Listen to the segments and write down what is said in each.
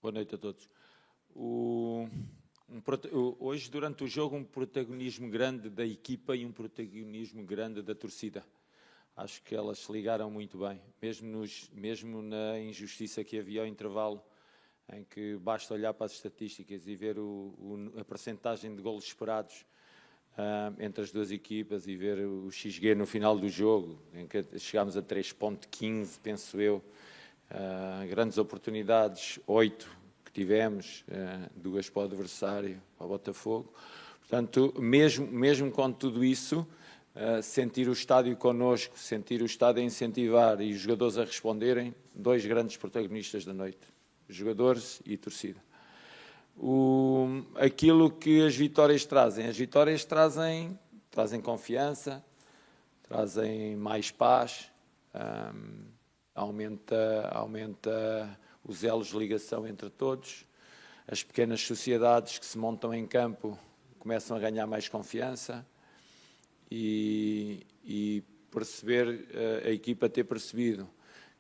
Boa noite a todos. Hoje, durante o jogo, um protagonismo grande da equipa e um protagonismo grande da torcida. Acho que elas se ligaram muito bem, mesmo na injustiça que havia ao intervalo, em que basta olhar para as estatísticas e ver a percentagem de golos esperados entre as duas equipas e ver o XG no final do jogo, em que chegámos a 3.15, penso eu. Grandes oportunidades, 8 que tivemos, 2 para o adversário, para o Botafogo. Portanto, mesmo com tudo isso, sentir o estádio connosco, sentir o estádio a incentivar e os jogadores a responderem, 2 grandes protagonistas da noite, jogadores e torcida. Aquilo que as vitórias trazem confiança, trazem mais paz, aumenta os elos de ligação entre todos, as pequenas sociedades que se montam em campo começam a ganhar mais confiança e perceber, a equipa ter percebido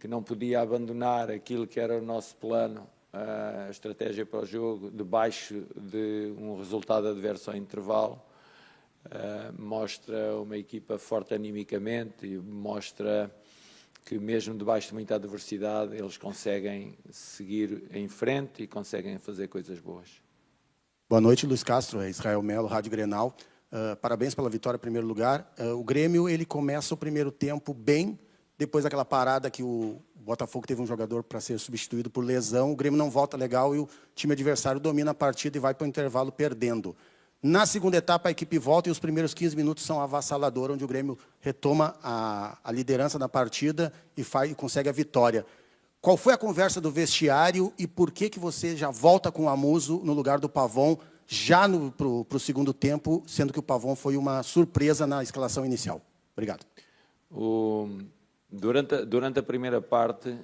que não podia abandonar aquilo que era o nosso plano, a estratégia para o jogo, debaixo de um resultado adverso ao intervalo, mostra uma equipa forte animicamente e mostra que mesmo debaixo de muita adversidade eles conseguem seguir em frente e conseguem fazer coisas boas. Boa noite, Luiz Castro, Israel Melo, Rádio Grenal. Parabéns pela vitória em primeiro lugar. O Grêmio ele começa o primeiro tempo bem, depois daquela parada que o Botafogo teve um jogador para ser substituído por lesão, o Grêmio não volta legal e o time adversário domina a partida e vai para o intervalo perdendo. Na segunda etapa, a equipe volta e os primeiros 15 minutos são avassaladores, onde o Grêmio retoma a liderança da partida e consegue a vitória. Qual foi a conversa do vestiário e por que você já volta com o Amuso no lugar do Pavon, já para o segundo tempo, sendo que o Pavon foi uma surpresa na escalação inicial? Obrigado. Durante a primeira parte,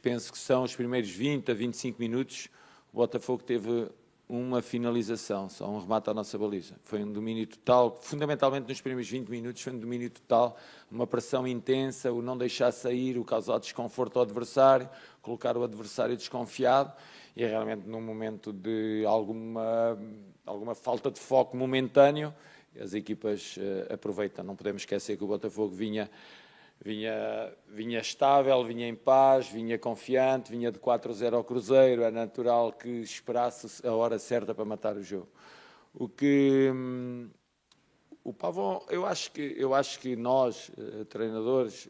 penso que são os primeiros 20 a 25 minutos, o Botafogo teve uma finalização, só um remate à nossa baliza. Foi um domínio total, fundamentalmente nos primeiros 20 minutos, foi um domínio total, uma pressão intensa, o não deixar sair, o causar desconforto ao adversário, colocar o adversário desconfiado e realmente num momento de alguma falta de foco momentâneo, as equipas aproveitam. Não podemos esquecer que o Botafogo vinha estável, vinha em paz, vinha confiante, vinha de 4-0 ao Cruzeiro, é natural que esperasse a hora certa para matar o jogo. O Pavon, eu acho que nós, treinadores,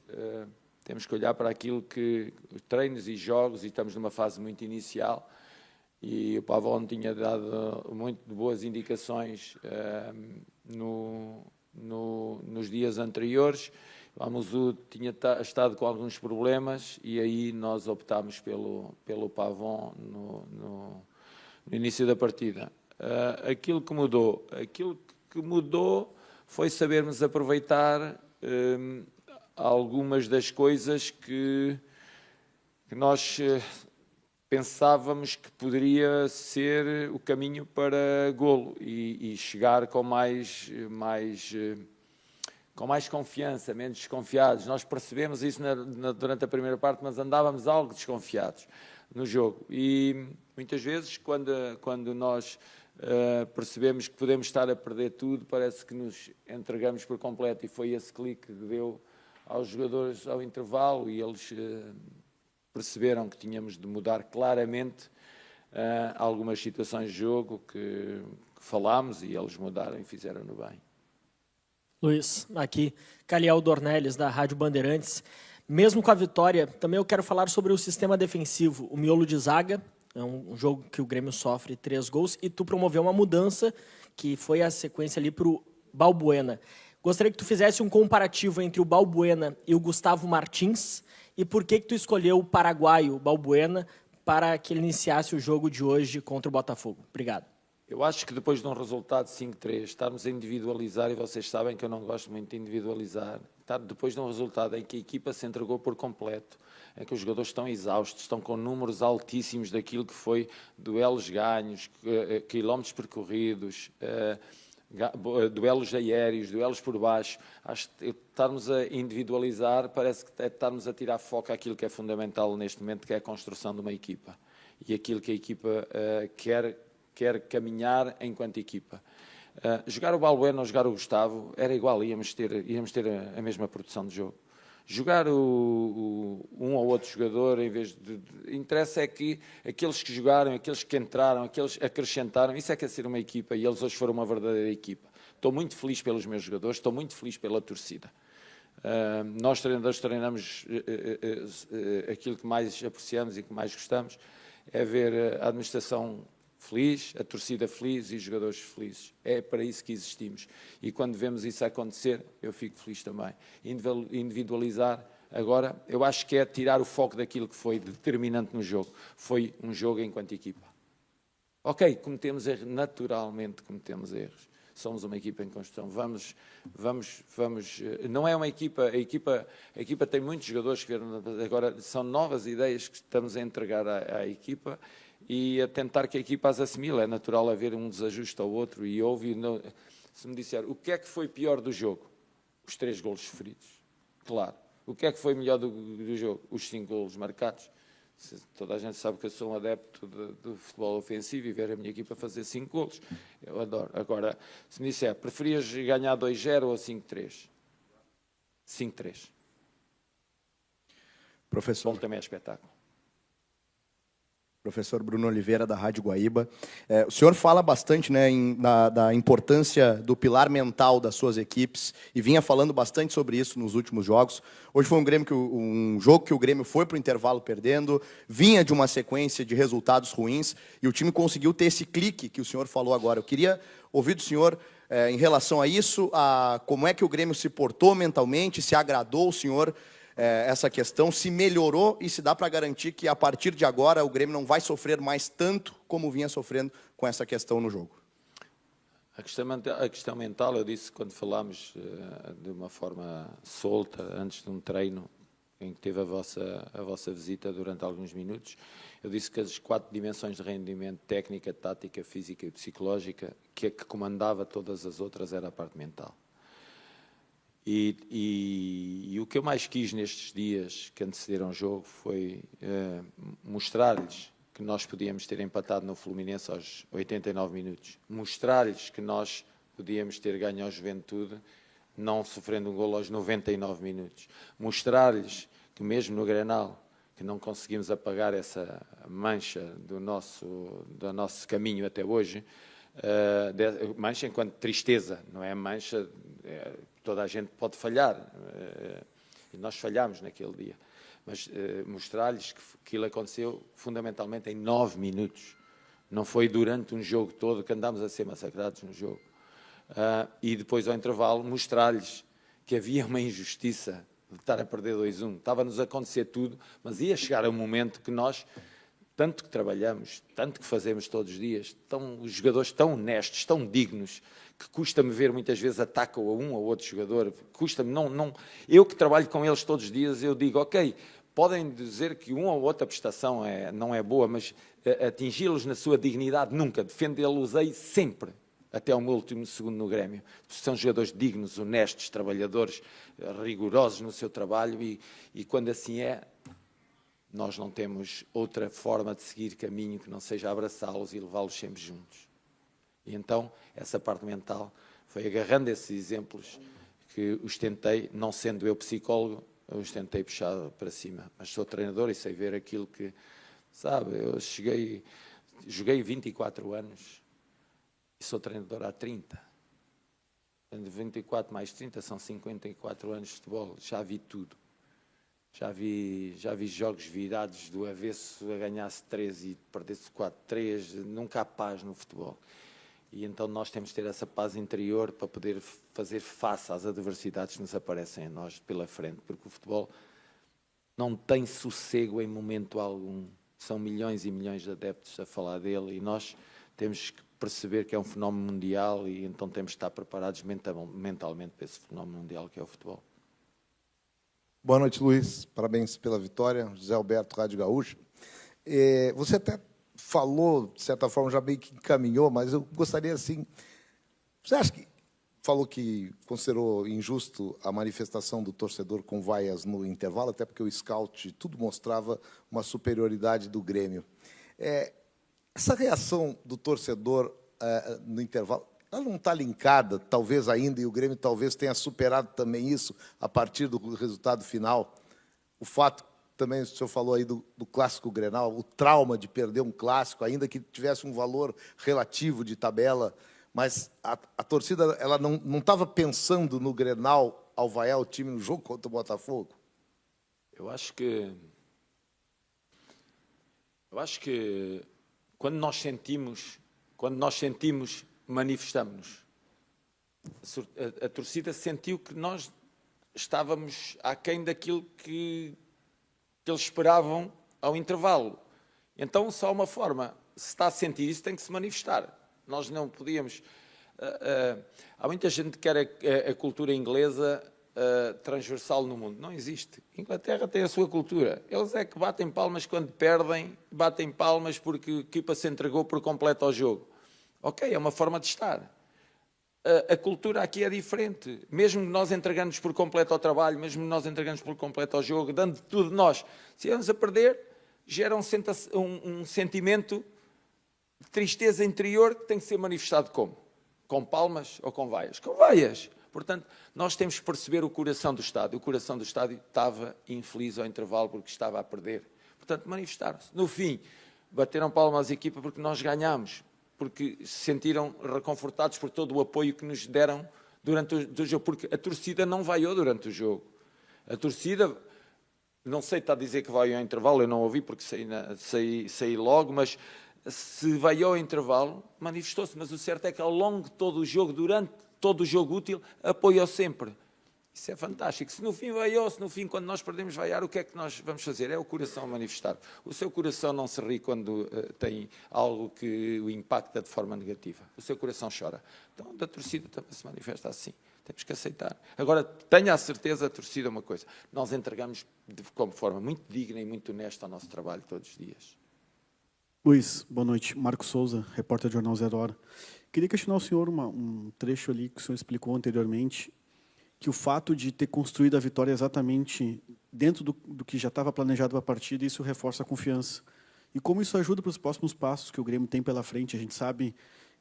temos que olhar para aquilo que os treinos e jogos, e estamos numa fase muito inicial, e o Pavon tinha dado muito boas indicações nos dias anteriores. O Amuso tinha estado com alguns problemas e aí nós optámos pelo Pavon no início da partida. Aquilo que mudou foi sabermos aproveitar algumas das coisas que nós pensávamos que poderia ser o caminho para golo e chegar com mais confiança, menos desconfiados. Nós percebemos isso durante a primeira parte, mas andávamos algo desconfiados no jogo. E muitas vezes, quando nós percebemos que podemos estar a perder tudo, parece que nos entregamos por completo. E foi esse clique que deu aos jogadores ao intervalo e eles perceberam que tínhamos de mudar claramente algumas situações de jogo que falámos e eles mudaram e fizeram-no bem. Luiz, aqui, Caliel Dornelles, da Rádio Bandeirantes. Mesmo com a vitória, também eu quero falar sobre o sistema defensivo, o miolo de zaga, é um jogo que o Grêmio sofre 3 gols, e tu promoveu uma mudança, que foi a sequência ali para o Balbuena. Gostaria que tu fizesse um comparativo entre o Balbuena e o Gustavo Martins, e por que tu escolheu o paraguaio Balbuena para que ele iniciasse o jogo de hoje contra o Botafogo. Obrigado. Eu acho que depois de um resultado 5-3, estarmos a individualizar, e vocês sabem que eu não gosto muito de individualizar, depois de um resultado em que a equipa se entregou por completo, em que os jogadores estão exaustos, estão com números altíssimos daquilo que foi duelos ganhos, quilómetros percorridos, duelos aéreos, duelos por baixo. Acho que estarmos a individualizar parece que é estarmos a tirar foco àquilo que é fundamental neste momento, que é a construção de uma equipa. E aquilo que a equipa quer caminhar enquanto equipa. Jogar o Balbuena ou jogar o Gustavo era igual, íamos ter a mesma produção de jogo. Jogar um ou outro jogador, em vez de... Interessa é que aqueles que jogaram, aqueles que entraram, aqueles que acrescentaram, isso é que é ser uma equipa, e eles hoje foram uma verdadeira equipa. Estou muito feliz pelos meus jogadores, estou muito feliz pela torcida. Nós, treinadores, treinamos aquilo que mais apreciamos e que mais gostamos, é ver a administração feliz, a torcida feliz e os jogadores felizes. É para isso que existimos. E quando vemos isso acontecer, eu fico feliz também. Individualizar, agora, eu acho que é tirar o foco daquilo que foi determinante no jogo. Foi um jogo enquanto equipa. Ok, cometemos erros, naturalmente cometemos erros. Somos uma equipa em construção. Vamos. Não é uma equipa. A equipa tem muitos jogadores que vieram. Agora são novas ideias que estamos a entregar à equipa e a tentar que a equipa as assimile. É natural haver um desajuste ao outro. E houve. Se me disser o que é que foi pior do jogo, os 3 golos sofridos. Claro. O que é que foi melhor do jogo? Os 5 golos marcados. Toda a gente sabe que eu sou um adepto do futebol ofensivo e ver a minha equipa fazer 5 golos. Eu adoro. Agora, se me disser, preferias ganhar 2-0 ou 5-3? 5-3. Professor. Bom, também é espetáculo. Professor Bruno Oliveira, da Rádio Guaíba. O senhor fala bastante, né, da importância do pilar mental das suas equipes e vinha falando bastante sobre isso nos últimos jogos. Hoje foi um jogo que o Grêmio foi para o intervalo perdendo, vinha de uma sequência de resultados ruins e o time conseguiu ter esse clique que o senhor falou agora. Eu queria ouvir do senhor em relação a isso, a como é que o Grêmio se portou mentalmente, se agradou o senhor essa questão, se melhorou e se dá para garantir que a partir de agora o Grêmio não vai sofrer mais tanto como vinha sofrendo com essa questão no jogo. A questão mental, eu disse quando falámos de uma forma solta, antes de um treino, em que teve a vossa visita durante alguns minutos, eu disse que as 4 dimensões de rendimento, técnica, tática, física e psicológica, que a que comandava todas as outras era a parte mental. E o que eu mais quis nestes dias que antecederam o jogo foi mostrar-lhes que nós podíamos ter empatado no Fluminense aos 89 minutos. Mostrar-lhes que nós podíamos ter ganho ao Juventude não sofrendo um golo aos 99 minutos. Mostrar-lhes que mesmo no Grenal, que não conseguimos apagar essa mancha do nosso caminho até hoje, mancha enquanto tristeza, não é mancha... Toda a gente pode falhar, e nós falhámos naquele dia, mas mostrar-lhes que aquilo aconteceu fundamentalmente em 9 minutos. Não foi durante um jogo todo que andámos a ser massacrados no jogo. E depois, ao intervalo, mostrar-lhes que havia uma injustiça de estar a perder 2-1. Estava-nos a acontecer tudo, mas ia chegar um momento que nós... Tanto que trabalhamos, tanto que fazemos todos os dias, os jogadores tão honestos, tão dignos, que custa-me ver muitas vezes atacam a um ou outro jogador, custa-me, eu que trabalho com eles todos os dias, eu digo, ok, podem dizer que uma ou outra prestação não é boa, mas atingi-los na sua dignidade nunca, defendê-los-ei sempre, até ao meu último segundo no Grêmio. São jogadores dignos, honestos, trabalhadores, rigorosos no seu trabalho e quando assim é, nós não temos outra forma de seguir caminho que não seja abraçá-los e levá-los sempre juntos. E então, essa parte mental foi agarrando esses exemplos que os tentei, não sendo eu psicólogo, eu os tentei puxar para cima. Mas sou treinador e sei ver aquilo que, sabe, eu joguei 24 anos e sou treinador há 30. 24 mais 30 são 54 anos de futebol, já vi tudo. Já vi jogos virados do avesso, a ganhar-se 3 e perder-se 4-3, nunca há paz no futebol. E então nós temos de ter essa paz interior para poder fazer face às adversidades que nos aparecem a nós pela frente, porque o futebol não tem sossego em momento algum. São milhões e milhões de adeptos a falar dele e nós temos que perceber que é um fenómeno mundial e então temos de estar preparados mentalmente para esse fenómeno mundial que é o futebol. Boa noite, Luiz. Parabéns pela vitória. José Alberto, Rádio Gaúcha. Você até falou, de certa forma, já bem que encaminhou, mas eu gostaria, assim... Você acha que falou que considerou injusto a manifestação do torcedor com vaias no intervalo, até porque o scout tudo mostrava uma superioridade do Grêmio. Essa reação do torcedor no intervalo, ela não está linkada, talvez ainda, e o Grêmio talvez tenha superado também isso a partir do resultado final. O fato, também o senhor falou aí do clássico Grenal, o trauma de perder um clássico, ainda que tivesse um valor relativo de tabela, mas a torcida ela não estava pensando no Grenal ao vaiar o time no jogo contra o Botafogo? Eu acho que quando nós sentimos, manifestamos-nos. A torcida sentiu que nós estávamos aquém daquilo que eles esperavam ao intervalo. Então, só uma forma, se está a sentir isso, tem que se manifestar. Nós não podíamos... há muita gente que quer a cultura inglesa transversal no mundo. Não existe. A Inglaterra tem a sua cultura. Eles é que batem palmas quando perdem, batem palmas porque a equipa se entregou por completo ao jogo. Ok, é uma forma de estar. A cultura aqui é diferente. Mesmo nós entregamos por completo ao trabalho, mesmo nós entregamos por completo ao jogo, dando tudo de nós. Se vamos a perder, gera um sentimento de tristeza interior que tem que ser manifestado como? Com palmas ou com vaias? Com vaias. Portanto, nós temos que perceber o coração do estádio. O coração do estádio estava infeliz ao intervalo porque estava a perder. Portanto, manifestaram-se. No fim, bateram palmas às equipas porque nós ganhámos, porque se sentiram reconfortados por todo o apoio que nos deram durante o jogo, porque a torcida não vaiou durante o jogo. A torcida, não sei, está a dizer que vaiou ao intervalo, eu não ouvi porque saí logo, mas se vaiou ao intervalo, manifestou-se. Mas o certo é que ao longo de todo o jogo, durante todo o jogo útil, apoiou sempre. Isso é fantástico. Se no fim vaiou, se no fim, quando nós perdemos vaiar, o que é que nós vamos fazer? É o coração manifestar. O seu coração não se ri quando tem algo que o impacta de forma negativa. O seu coração chora. Então, da torcida também se manifesta assim. Temos que aceitar. Agora, tenha a certeza, a torcida é uma coisa. Nós entregamos de forma muito digna e muito honesta ao nosso trabalho todos os dias. Luiz, boa noite. Marco Souza, repórter do Jornal Zero Hora. Queria questionar o senhor um trecho ali que o senhor explicou anteriormente, que o fato de ter construído a vitória exatamente dentro do que já estava planejado para a partida, isso reforça a confiança. E como isso ajuda para os próximos passos que o Grêmio tem pela frente? A gente sabe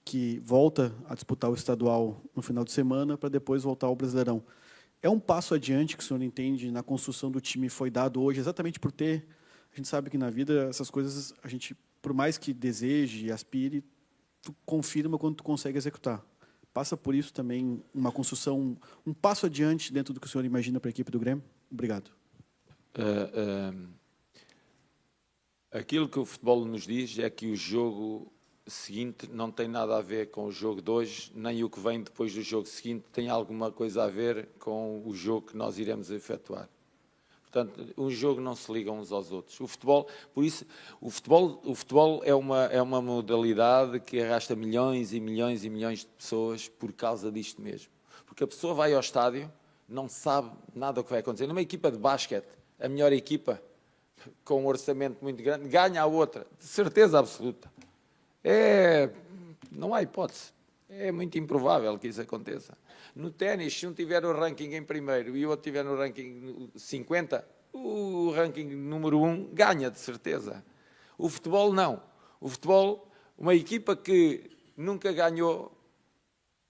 que volta a disputar o estadual no final de semana para depois voltar ao Brasileirão. É um passo adiante que o senhor entende na construção do time foi dado hoje, exatamente por ter... A gente sabe que na vida essas coisas, a gente, por mais que deseje e aspire, tu confirma quando tu consegue executar. Passa por isso também uma construção, um passo adiante dentro do que o senhor imagina para a equipe do Grêmio? Obrigado. Aquilo que o futebol nos diz é que o jogo seguinte não tem nada a ver com o jogo de hoje, nem o que vem depois do jogo seguinte tem alguma coisa a ver com o jogo que nós iremos efetuar. Portanto, um jogo não se liga uns aos outros. O futebol, por isso, o futebol é uma modalidade que arrasta milhões e milhões e milhões de pessoas por causa disto mesmo. Porque a pessoa vai ao estádio, não sabe nada do que vai acontecer. Numa equipa de basquete, a melhor equipa, com um orçamento muito grande, ganha a outra, de certeza absoluta. Não há hipótese. É muito improvável que isso aconteça. No ténis, se um tiver o ranking em primeiro e o outro tiver no ranking 50, o ranking número 1 ganha, de certeza. O futebol, não. O futebol, uma equipa que nunca ganhou,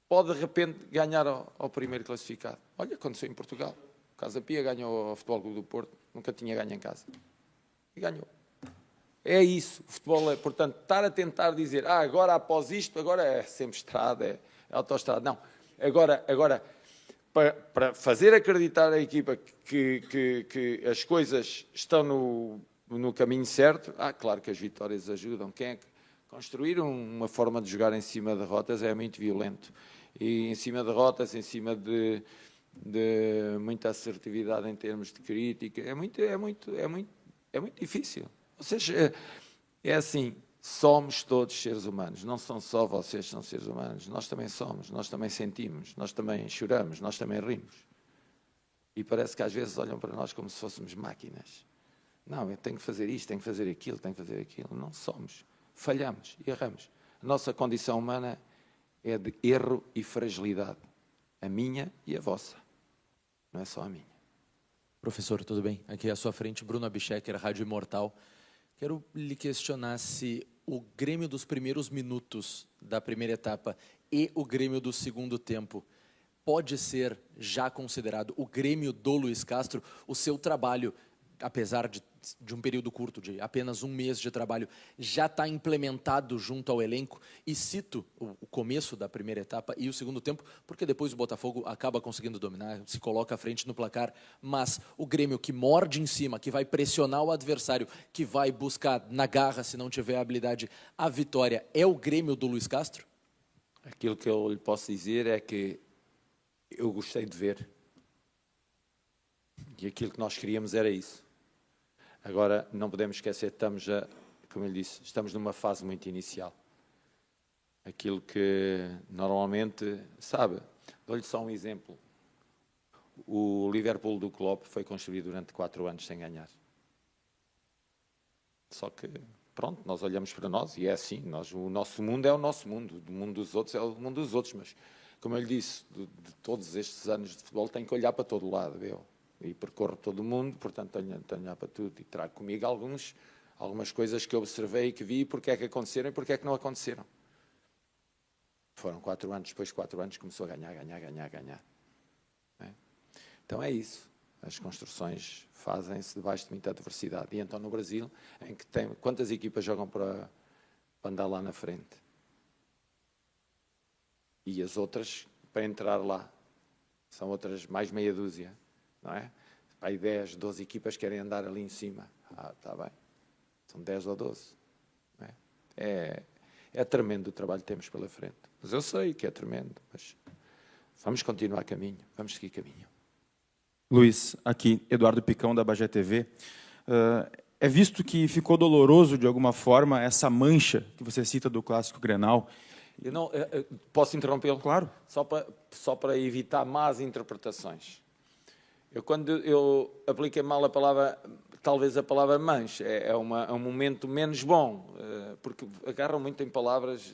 pode de repente ganhar ao primeiro classificado. Olha, aconteceu em Portugal. O Casa Pia ganhou ao Futebol Clube do Porto, nunca tinha ganho em casa. E ganhou. É isso, o futebol é, portanto, estar a tentar dizer, agora após isto, agora é sempre estrada, é autoestrada. Não, agora para fazer acreditar a equipa que as coisas estão no caminho certo, claro que as vitórias ajudam. Construir uma forma de jogar em cima de derrotas é muito violento. E em cima de derrotas, em cima de muita assertividade em termos de crítica, é muito difícil. Ou seja, é assim, somos todos seres humanos, não são só vocês que são seres humanos, nós também somos, nós também sentimos, nós também choramos, nós também rimos. E parece que às vezes olham para nós como se fôssemos máquinas. Não, eu tenho que fazer isto, tenho que fazer aquilo, tenho que fazer aquilo. Não somos, falhamos, erramos. A nossa condição humana é de erro e fragilidade. A minha e a vossa. Não é só a minha. Professor, tudo bem? Aqui à sua frente, Bruno Abchecker, Rádio Imortal. Quero lhe questionar se o Grêmio dos primeiros minutos da primeira etapa e o Grêmio do segundo tempo pode ser já considerado o Grêmio do Luiz Castro, o seu trabalho, apesar de um período curto, de apenas um mês de trabalho, já está implementado junto ao elenco, e cito o começo da primeira etapa e o segundo tempo, porque depois o Botafogo acaba conseguindo dominar, se coloca à frente no placar, mas o Grêmio que morde em cima, que vai pressionar o adversário, que vai buscar na garra, se não tiver habilidade, a vitória, é o Grêmio do Luiz Castro? Aquilo que eu lhe posso dizer é que eu gostei de ver. E aquilo que nós queríamos era isso. Agora, não podemos esquecer, estamos, como ele disse, estamos numa fase muito inicial. Aquilo que normalmente, sabe, dou-lhe só um exemplo. O Liverpool do Klopp foi construído durante 4 anos sem ganhar. Só que, pronto, nós olhamos para nós e é assim, o nosso mundo é o nosso mundo, o mundo dos outros é o mundo dos outros, mas, como eu lhe disse, de todos estes anos de futebol, tenho que olhar para todo lado, e percorro todo o mundo, portanto tenho a olhar para tudo e trago comigo algumas coisas que eu observei e que vi, porque é que aconteceram e porque é que não aconteceram. Foram 4 anos, depois de 4 anos começou a ganhar. É? Então é isso, as construções fazem-se debaixo de muita adversidade, e então no Brasil, em que tem, quantas equipas jogam para andar lá na frente? E as outras para entrar lá, são outras mais meia dúzia. Não é? Aí 10, 12 equipas querem andar ali em cima. Está bem. São 10 ou 12. Não é? É tremendo o trabalho que temos pela frente. Mas eu sei que é tremendo. Mas vamos continuar caminho. Vamos seguir caminho. Luiz, aqui, Eduardo Picão, da Bagé TV. É visto que ficou doloroso, de alguma forma, essa mancha que você cita do Clássico Grenal. Posso interrompê-lo? Claro. Só para evitar más interpretações. Quando eu apliquei mal a palavra, talvez a palavra mancha, é um momento menos bom, porque agarram muito em palavras,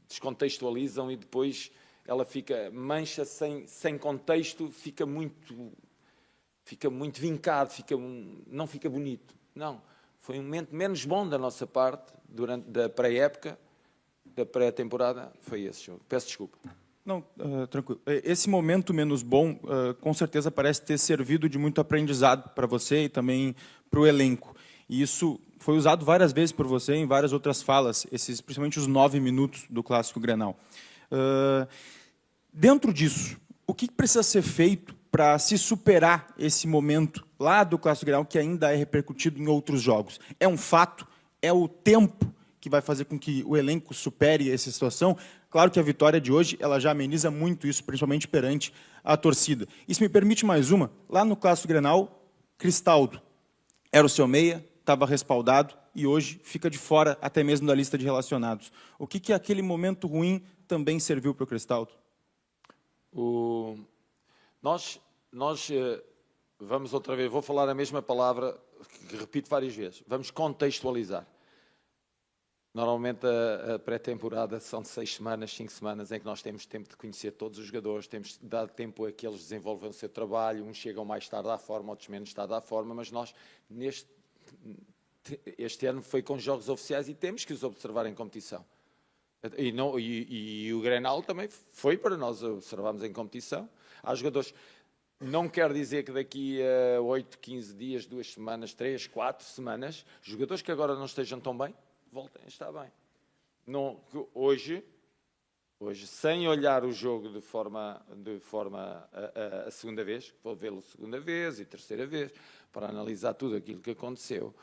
descontextualizam e depois ela fica mancha sem contexto, fica muito vincado, não fica bonito. Não, foi um momento menos bom da nossa parte, durante da pré-época, da pré-temporada, foi esse jogo. Peço desculpa. Não, tranquilo. Esse momento menos bom, com certeza, parece ter servido de muito aprendizado para você e também para o elenco. E isso foi usado várias vezes por você em várias outras falas, principalmente os 9 minutos do Clássico Grenal. Dentro disso, o que precisa ser feito para se superar esse momento lá do Clássico Grenal, que ainda é repercutido em outros jogos? É um fato? É o tempo que vai fazer com que o elenco supere essa situação? Claro que a vitória de hoje ela já ameniza muito isso, principalmente perante a torcida. E se me permite mais uma, lá no Clássico Grenal, Cristaldo era o seu meia, estava respaldado e hoje fica de fora até mesmo da lista de relacionados. O que aquele momento ruim também serviu para o Cristaldo? Nós vamos outra vez, vou falar a mesma palavra que repito várias vezes, vamos contextualizar. Normalmente a pré-temporada são de 6 semanas, 5 semanas, em que nós temos tempo de conhecer todos os jogadores, temos dado tempo a que eles desenvolvam o seu trabalho, uns chegam mais tarde à forma, outros menos tarde à forma, mas nós, este ano foi com jogos oficiais e temos que os observar em competição. E o Grenal também foi para nós observarmos em competição. Há jogadores, não quer dizer que daqui a 8, 15 dias, 2 semanas, 3, 4 semanas, jogadores que agora não estejam tão bem, voltem a estar bem. Não, hoje, sem olhar o jogo de forma a segunda vez, vou vê-lo segunda vez e terceira vez, para analisar tudo aquilo que aconteceu,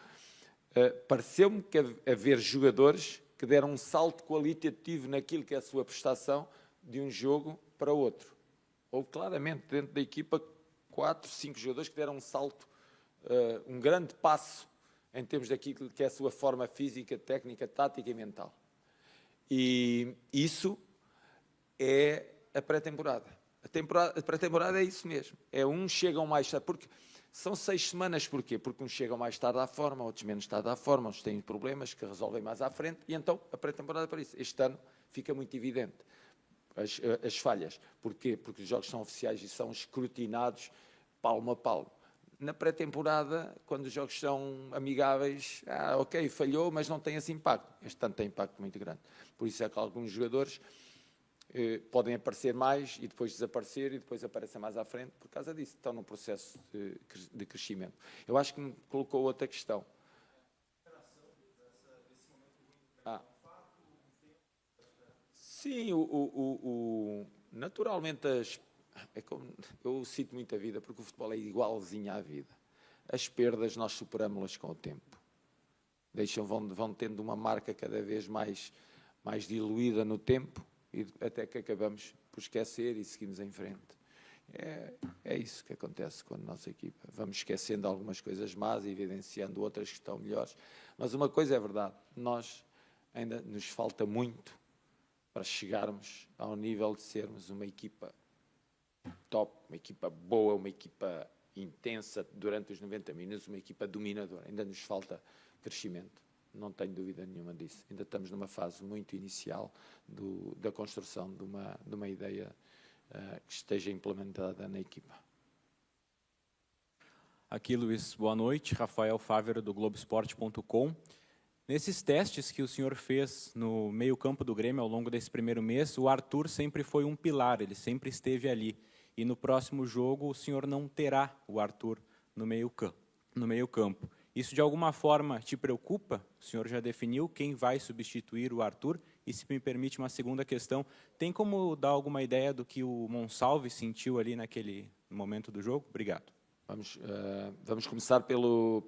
pareceu-me que haver jogadores que deram um salto qualitativo naquilo que é a sua prestação de um jogo para outro. Houve claramente dentro da equipa 4, 5 jogadores que deram um salto, um grande passo em termos daquilo que é a sua forma física, técnica, tática e mental. E isso é a pré-temporada. A pré-temporada é isso mesmo. Uns chegam mais tarde, porque são 6 semanas, porquê? Porque uns chegam mais tarde à forma, outros menos tarde à forma, uns têm problemas que resolvem mais à frente, e então a pré-temporada é para isso. Este ano fica muito evidente. as falhas. Porquê? Porque os jogos são oficiais e são escrutinados palmo a palmo. Na pré-temporada, quando os jogos são amigáveis, ok, falhou, mas não tem esse impacto. Este ano tem impacto muito grande. Por isso é que alguns jogadores podem aparecer mais e depois desaparecer e depois aparecem mais à frente por causa disso. Estão num processo de crescimento. Eu acho que me colocou outra questão. Sim, naturalmente eu cito muito a vida porque o futebol é igualzinho à vida. As perdas nós superamos-las com o tempo. Vão tendo uma marca cada vez mais diluída no tempo e até que acabamos por esquecer e seguimos em frente. É isso que acontece com a nossa equipa. Vamos esquecendo algumas coisas más e evidenciando outras que estão melhores. Mas uma coisa é verdade, nós ainda nos falta muito para chegarmos ao nível de sermos uma equipa top, uma equipa boa, uma equipa intensa durante os 90 minutos, uma equipa dominadora. Ainda nos falta crescimento, não tenho dúvida nenhuma disso. Ainda estamos numa fase muito inicial da construção de uma ideia que esteja implementada na equipa. Aqui, Luiz, boa noite. Rafael Fávero, do Globoesporte.com. Nesses testes que o senhor fez no meio-campo do Grêmio ao longo desse primeiro mês, o Arthur sempre foi um pilar, ele sempre esteve ali. E no próximo jogo o senhor não terá o Arthur no meio-campo. Isso de alguma forma te preocupa? O senhor já definiu quem vai substituir o Arthur? E se me permite uma segunda questão, tem como dar alguma ideia do que o Monsalve sentiu ali naquele momento do jogo? Obrigado. Vamos começar pelo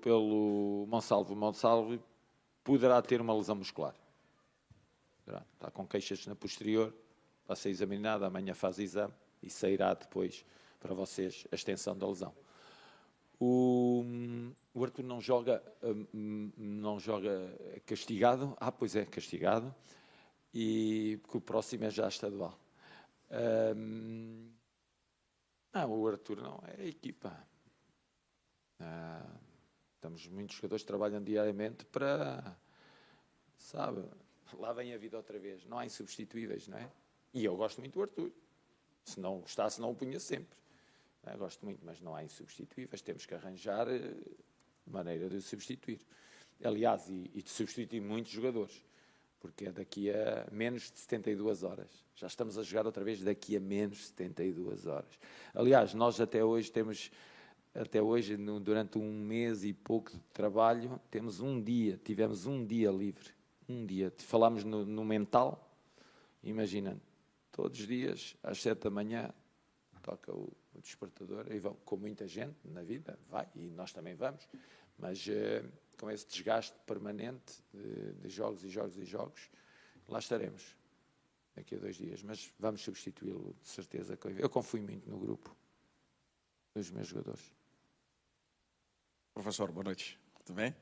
Monsalve. O Monsalve poderá ter uma lesão muscular. Está com queixas na posterior, vai ser examinado, amanhã faz exame e sairá depois para vocês a extensão da lesão. O Arthur não joga castigado. Pois é, castigado. E porque o próximo é já estadual. O Arthur não, é a equipa. Muitos jogadores que trabalham diariamente para, lá vem a vida outra vez. Não há insubstituíveis, não é? E eu gosto muito do Arthur. Se não gostasse, não o punha sempre. Gosto muito, mas não há insubstituíveis. Temos que arranjar maneira de o substituir. Aliás, e de substituir muitos jogadores, porque é daqui a menos de 72 horas. Já estamos a jogar outra vez daqui a menos de 72 horas. Aliás, nós até hoje, durante um mês e pouco de trabalho, tivemos um dia livre. Um dia. Falámos no mental, imagina, todos os dias, às 7 da manhã, toca o despertador, e vão, com muita gente na vida, vai, e nós também vamos, mas com esse desgaste permanente de jogos e jogos e jogos, lá estaremos daqui a 2 dias, mas vamos substituí-lo de certeza. Eu confio muito no grupo dos meus jogadores. Professor, boa noite. Tudo bem?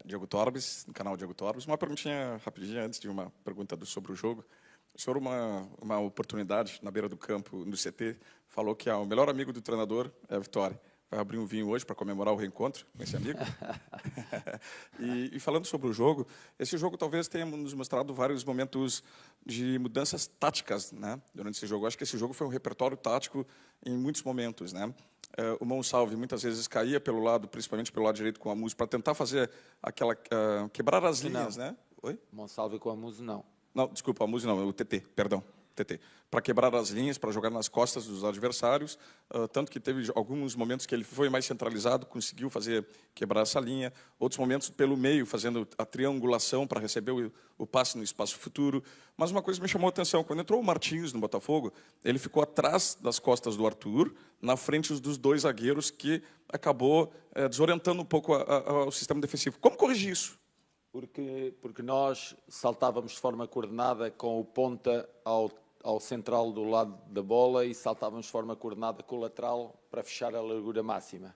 Diogo Torbes, no canal Diogo Torbes. Uma perguntinha rapidinha antes de uma pergunta sobre o jogo. O senhor, uma oportunidade na beira do campo, no CT, falou que o melhor amigo do treinador é a vitória. Vai abrir um vinho hoje para comemorar o reencontro com esse amigo? E falando sobre o jogo, esse jogo talvez tenha nos mostrado vários momentos de mudanças táticas, né, durante esse jogo. Eu acho que esse jogo foi um repertório tático em muitos momentos, né? O Monsalve muitas vezes caía pelo lado, principalmente pelo lado direito com a Muso, para tentar fazer aquela quebrar as linhas, né? Oi? Monsalve com a Muso, não. Não, desculpa, a Muso não, o TT, perdão. TT, para quebrar as linhas, para jogar nas costas dos adversários, tanto que teve alguns momentos que ele foi mais centralizado, conseguiu quebrar essa linha, outros momentos pelo meio, fazendo a triangulação para receber o passe no espaço futuro. Mas uma coisa me chamou a atenção, quando entrou o Martins no Botafogo, ele ficou atrás das costas do Arthur, na frente dos 2 zagueiros, que acabou desorientando um pouco o sistema defensivo. Como corrigir isso? Porque nós saltávamos de forma coordenada com o ponta ao central do lado da bola e saltávamos de forma coordenada com o lateral para fechar a largura máxima.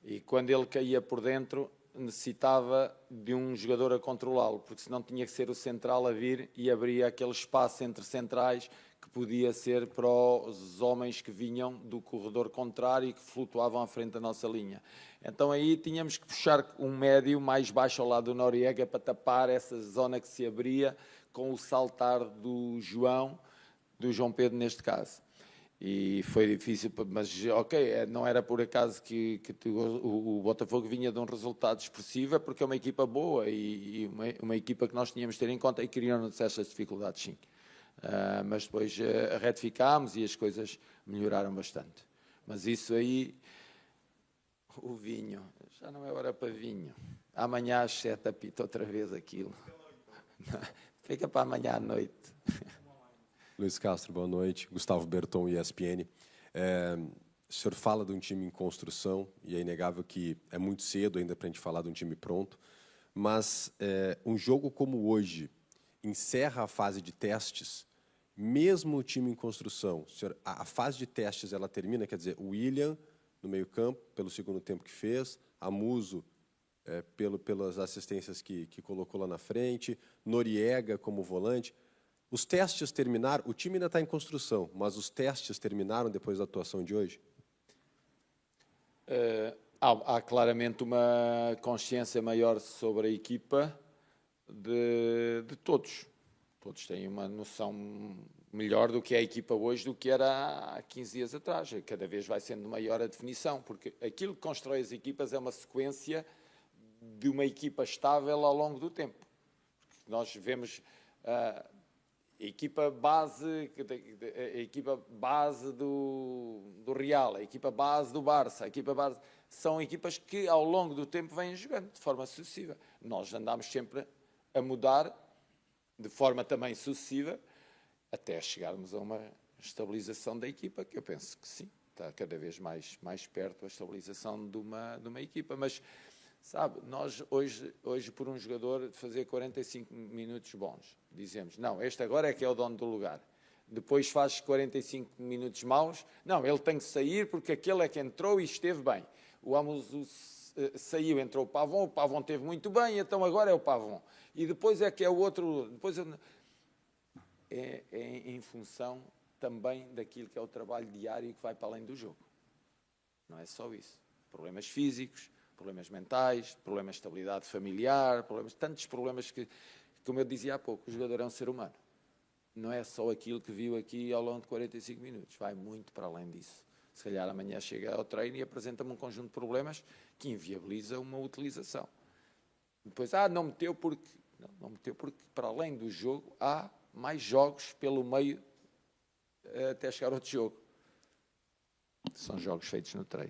E quando ele caía por dentro, necessitava de um jogador a controlá-lo, porque senão tinha que ser o central a vir e abria aquele espaço entre centrais que podia ser para os homens que vinham do corredor contrário e que flutuavam à frente da nossa linha. Então aí tínhamos que puxar um médio mais baixo ao lado do Noriega para tapar essa zona que se abria com o saltar do João do João Pedro neste caso. E foi difícil, mas ok, não era por acaso que o Botafogo vinha de um resultado expressivo, é porque é uma equipa boa e uma equipa que nós tínhamos de ter em conta e criaram-nos essas dificuldades, sim. Mas depois retificámos e as coisas melhoraram bastante. Mas isso aí, o vinho, já não é hora para vinho. Amanhã às 7 apita outra vez aquilo. Fica para amanhã à noite. Luiz Castro, boa noite. Gustavo Berton, ESPN. O senhor fala de um time em construção, e é inegável que é muito cedo ainda para a gente falar de um time pronto, mas um jogo como hoje encerra a fase de testes, mesmo o time em construção. Senhor, a fase de testes ela termina, quer dizer, o William no meio-campo, pelo segundo tempo que fez, a Muso pelas assistências que colocou lá na frente, Noriega como volante. Os testes terminaram, o time ainda está em construção, mas os testes terminaram depois da atuação de hoje? Há claramente uma consciência maior sobre a equipa de todos. Todos têm uma noção melhor do que é a equipa hoje do que era há 15 dias atrás. Cada vez vai sendo maior a definição, porque aquilo que constrói as equipas é uma sequência de uma equipa estável ao longo do tempo. Nós vemos a equipa base do Real, a equipa base do Barça, a equipa base, são equipas que ao longo do tempo vêm jogando de forma sucessiva. Nós andamos sempre a mudar de forma também sucessiva até chegarmos a uma estabilização da equipa, que eu penso que sim, está cada vez mais perto a estabilização de uma equipa. Mas, sabe, nós hoje por um jogador fazer 45 minutos bons, dizemos, não, este agora é que é o dono do lugar. Depois faz 45 minutos maus, não, ele tem que sair porque aquele é que entrou e esteve bem. O Amuso saiu, entrou o Pavon esteve muito bem, então agora é o Pavon. E depois é que é o outro... Depois é em função também daquilo que é o trabalho diário que vai para além do jogo. Não é só isso. Problemas físicos, problemas mentais, problemas de estabilidade familiar, tantos problemas que, como eu dizia há pouco, o jogador é um ser humano. Não é só aquilo que viu aqui ao longo de 45 minutos. Vai muito para além disso. Se calhar amanhã chega ao treino e apresenta-me um conjunto de problemas que inviabiliza uma utilização. Depois, não meteu porque para além do jogo há mais jogos pelo meio até chegar ao outro jogo. São jogos feitos no treino.